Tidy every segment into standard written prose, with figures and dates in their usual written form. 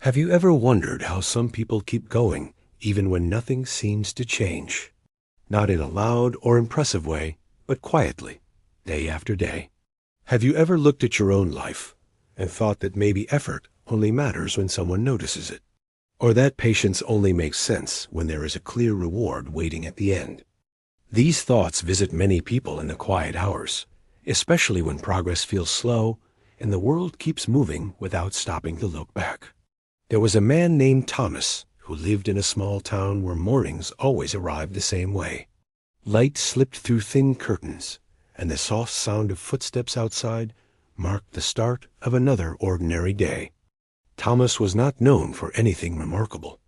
Have you ever wondered how some people keep going even when nothing seems to change? Not in a loud or impressive way, but quietly, day after day. Have you ever looked at your own life and thought that maybe effort only matters when someone notices it? Or that patience only makes sense when there is a clear reward waiting at the end? These thoughts visit many people in the quiet hours, especially when progress feels slow and the world keeps moving without stopping to look back. There was a man named Thomas who lived in a small town where mornings always arrived the same way. Light slipped through thin curtains, and the soft sound of footsteps outside marked the start of another ordinary day. Thomas was not known for anything remarkable.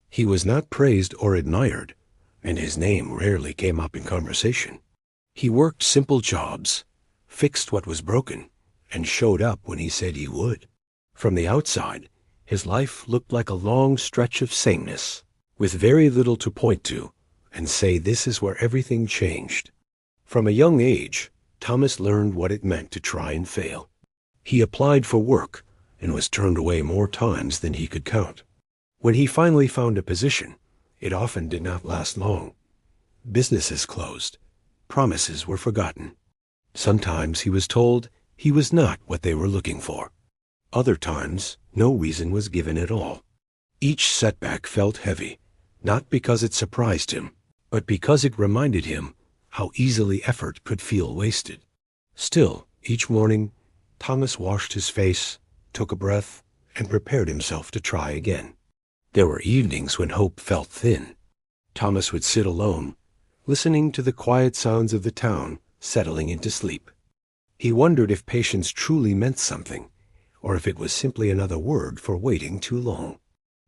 He was not praised or admired, and his name rarely came up in conversation. He worked simple jobs, fixed what was broken, and showed up when he said he would. From the outside, his life looked like a long stretch of sameness, with very little to point to and say this is where everything changed. From a young age, Thomas learned what it meant to try and fail. He applied for work and was turned away more times than he could count. When he finally found a position, it often did not last long. Businesses closed. Promises were forgotten. Sometimes he was told he was not what they were looking for. Other times, no reason was given at all. Each setback felt heavy, not because it surprised him, but because it reminded him how easily effort could feel wasted. Still, each morning, Thomas washed his face, took a breath, and prepared himself to try again. There were evenings when hope felt thin. Thomas would sit alone, listening to the quiet sounds of the town settling into sleep. He wondered if patience truly meant something, or if it was simply another word for waiting too long.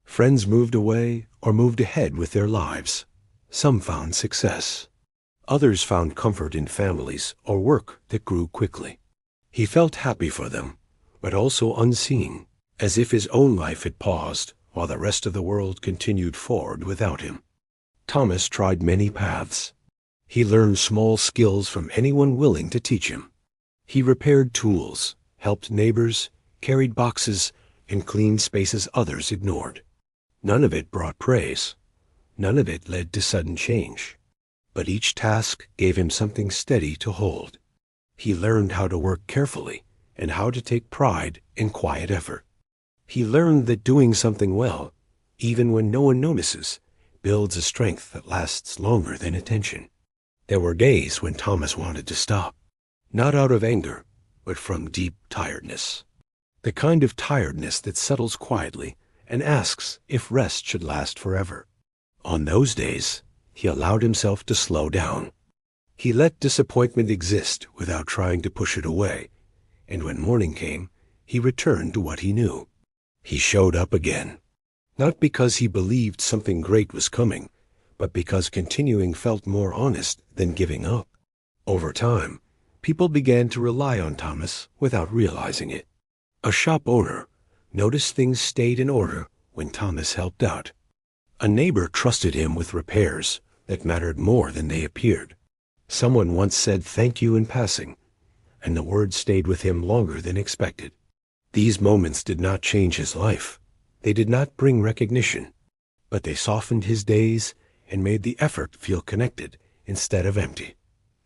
Friends moved away or moved ahead with their lives. Some found success. Others found comfort in families or work that grew quickly. He felt happy for them, but also unseen, as if his own life had paused while the rest of the world continued forward without him. Thomas tried many paths. He learned small skills from anyone willing to teach him. He repaired tools, helped neighbors, carried boxes, and cleaned spaces others ignored. None of it brought praise. None of it led to sudden change. But each task gave him something steady to hold. He learned how to work carefully and how to take pride in quiet effort. He learned that doing something well, even when no one notices, builds a strength that lasts longer than attention. There were days when Thomas wanted to stop, not out of anger, but from deep tiredness. The kind of tiredness that settles quietly and asks if rest should last forever. On those days, he allowed himself to slow down. He let disappointment exist without trying to push it away, and when morning came, he returned to what he knew. He showed up again, not because he believed something great was coming, but because continuing felt more honest than giving up. Over time, people began to rely on Thomas without realizing it. A shop owner noticed things stayed in order when Thomas helped out. A neighbor trusted him with repairs that mattered more than they appeared. Someone once said thank you in passing, and the word stayed with him longer than expected. These moments did not change his life. They did not bring recognition, but they softened his days and made the effort feel connected instead of empty.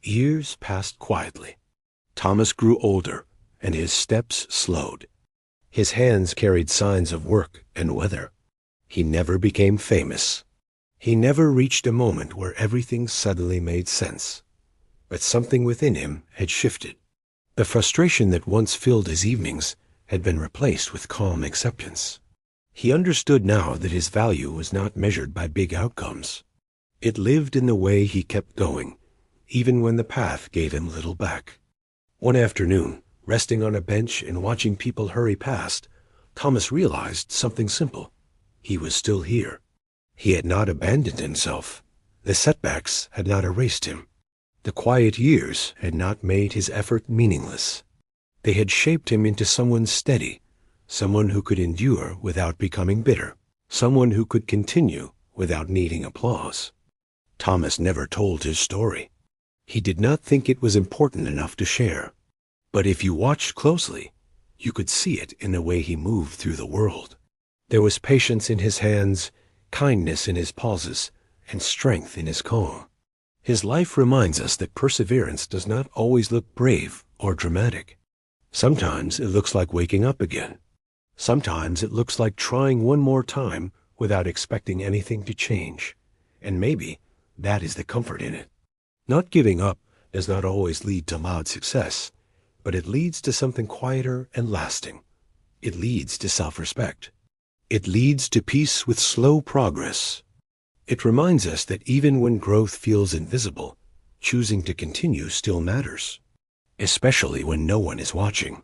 Years passed quietly. Thomas grew older, and his steps slowed. His hands carried signs of work and weather. He never became famous. He never reached a moment where everything suddenly made sense. But something within him had shifted. The frustration that once filled his evenings had been replaced with calm acceptance. He understood now that his value was not measured by big outcomes. It lived in the way he kept going, even when the path gave him little back. One afternoon, resting on a bench and watching people hurry past, Thomas realized something simple. He was still here. He had not abandoned himself. The setbacks had not erased him. The quiet years had not made his effort meaningless. They had shaped him into someone steady, someone who could endure without becoming bitter, someone who could continue without needing applause. Thomas never told his story. He did not think it was important enough to share. But if you watched closely, you could see it in the way he moved through the world. There was patience in his hands, kindness in his pauses, and strength in his calm. His life reminds us that perseverance does not always look brave or dramatic. Sometimes it looks like waking up again. Sometimes it looks like trying one more time without expecting anything to change. And maybe that is the comfort in it. Not giving up does not always lead to loud success, but it leads to something quieter and lasting. It leads to self-respect. It leads to peace with slow progress. It reminds us that even when growth feels invisible, choosing to continue still matters, especially when no one is watching.